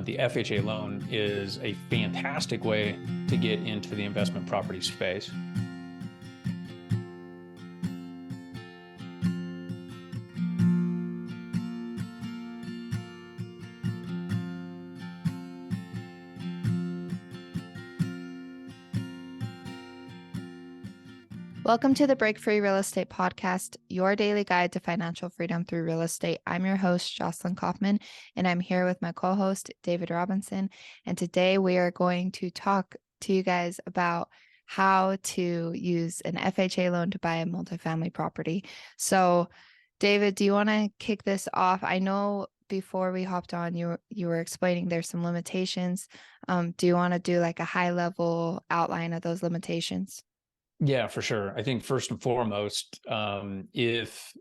the FHA loan is a fantastic way to get into the investment property space. Welcome to the Break Free Real Estate Podcast, your daily guide to financial freedom through real estate. I'm your host, Jocelyn Kaufman, and I'm here with my co-host, David Robinson. And today we are going to talk to you guys about how to use an FHA loan to buy a multifamily property. So, David, do you want to kick this off? I know before we hopped on, you were explaining there's some limitations. Do you want to do like a high-level outline of those limitations? Yeah, for sure. I think first and foremost, if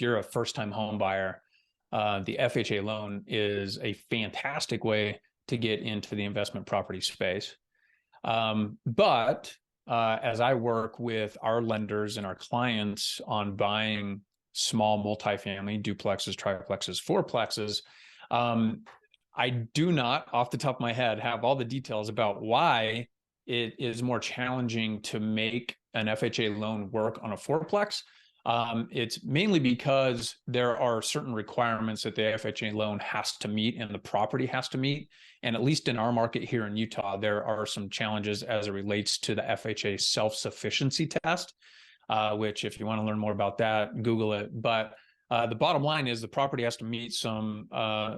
you're a first-time home buyer, the FHA loan is a fantastic way to get into the investment property space. But as I work with our lenders and our clients on buying small multifamily duplexes, triplexes, fourplexes, I do not, off the top of my head, have all the details about why it is more challenging to make an FHA loan work on a fourplex. It's mainly because there are certain requirements that the FHA loan has to meet and the property has to meet. And at least in our market here in Utah, there are some challenges as it relates to the FHA self-sufficiency test, which if you want to learn more about that, Google it. But the bottom line is the property has to meet some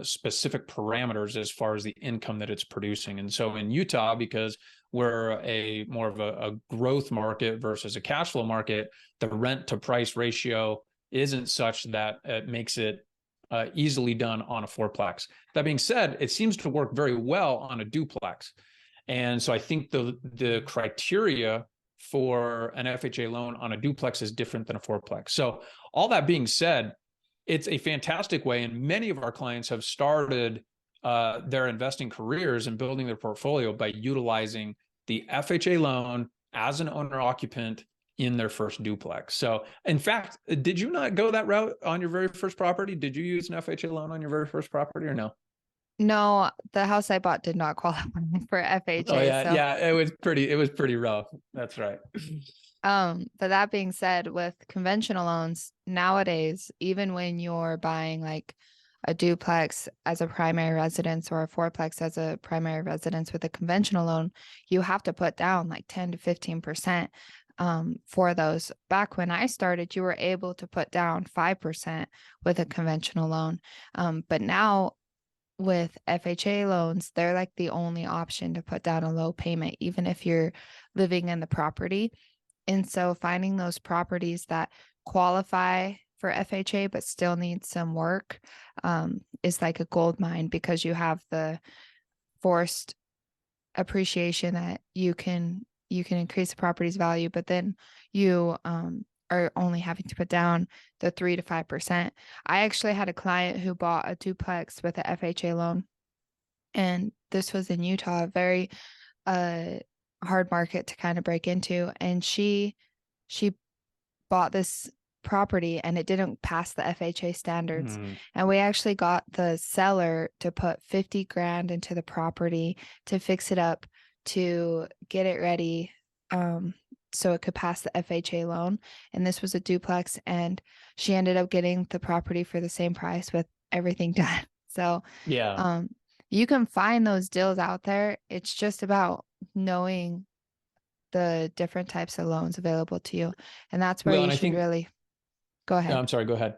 specific parameters as far as the income that it's producing. And so in Utah, because we're a more of a growth market versus a cash flow market, the rent to price ratio isn't such that it makes it easily done on a fourplex. That being said, it seems to work very well on a duplex. And so I think the criteria for an FHA loan on a duplex is different than a fourplex. So all that being said, it's a fantastic way, and many of our clients have started their investing careers and building their portfolio by utilizing the FHA loan as an owner occupant in their first duplex. So in fact, did you not go that route on your very first property? Did you use an FHA loan on your very first property or no? No, the house I bought did not qualify for FHA. Oh yeah, it was pretty rough. That's right. But that being said, with conventional loans nowadays, even when you're buying like a duplex as a primary residence or a fourplex as a primary residence with a conventional loan, you have to put down like 10 to 15% for those. Back when I started, you were able to put down 5% with a conventional loan. But now with FHA loans, they're like the only option to put down a low payment, even if you're living in the property. And so finding those properties that qualify for FHA but still need some work is like a gold mine, because you have the forced appreciation that you can increase the property's value, but then you are only having to put down the 3 to 5%. I actually had a client who bought a duplex with an FHA loan, and this was in Utah, a very hard market to kind of break into. And she bought this property and it didn't pass the FHA standards. And we actually got the seller to put 50 grand into the property to fix it up, to get it ready so it could pass the FHA loan. And this was a duplex, and she ended up getting the property for the same price with everything done. So yeah, you can find those deals out there. It's just about knowing the different types of loans available to you. And that's where you should really go ahead. No, I'm sorry, go ahead.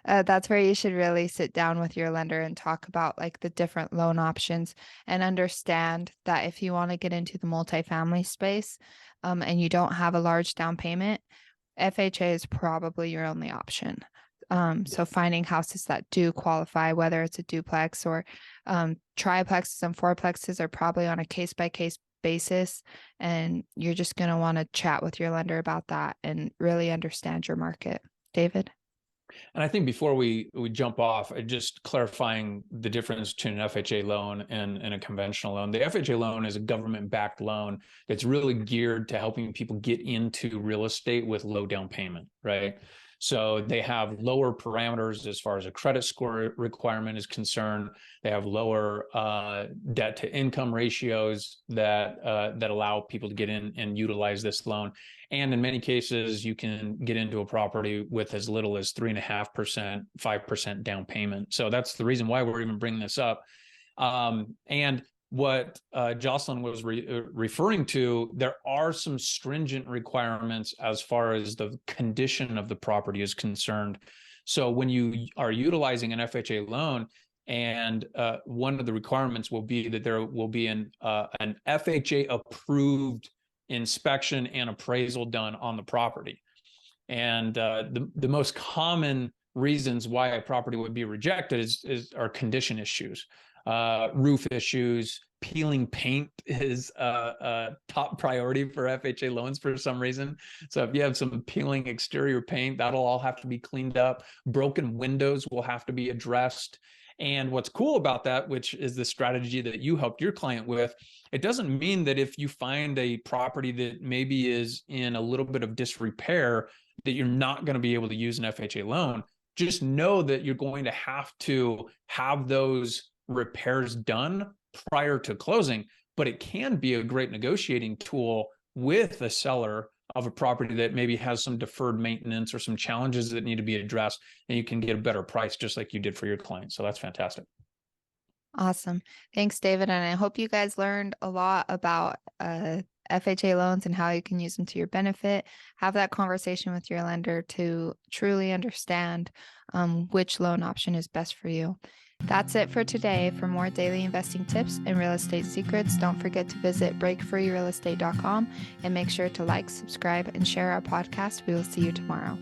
That's where you should really sit down with your lender and talk about like the different loan options, and understand that if you want to get into the multifamily space and you don't have a large down payment, FHA is probably your only option. So finding houses that do qualify, whether it's a duplex or triplexes and fourplexes, are probably on a case-by-case basis, and you're just going to want to chat with your lender about that and really understand your market. David? And I think before we jump off, just clarifying the difference between an FHA loan and a conventional loan. The FHA loan is a government-backed loan that's really geared to helping people get into real estate with low down payment, right? So they have lower parameters as far as a credit score requirement is concerned. They have lower debt to income ratios that allow people to get in and utilize this loan. And in many cases, you can get into a property with as little as 3.5%, 5% down payment. So that's the reason why we're even bringing this up. And what Jocelyn was referring to, there are some stringent requirements as far as the condition of the property is concerned. So when you are utilizing an FHA loan, and one of the requirements will be that there will be an FHA approved inspection and appraisal done on the property. And the most common reasons why a property would be rejected are condition issues. Roof issues, peeling paint is a top priority for FHA loans for some reason. So if you have some peeling exterior paint, that'll all have to be cleaned up. Broken windows will have to be addressed. And what's cool about that, which is the strategy that you helped your client with, it doesn't mean that if you find a property that maybe is in a little bit of disrepair, that you're not going to be able to use an FHA loan. Just know that you're going to have those repairs done prior to closing, but it can be a great negotiating tool with a seller of a property that maybe has some deferred maintenance or some challenges that need to be addressed, and you can get a better price just like you did for your client. So that's fantastic. Awesome. Thanks, David. And I hope you guys learned a lot about FHA loans and how you can use them to your benefit. Have that conversation with your lender to truly understand which loan option is best for you. That's it for today. For more daily investing tips and real estate secrets, don't forget to visit breakfreerealestate.com and make sure to like, subscribe, and share our podcast. We will see you tomorrow.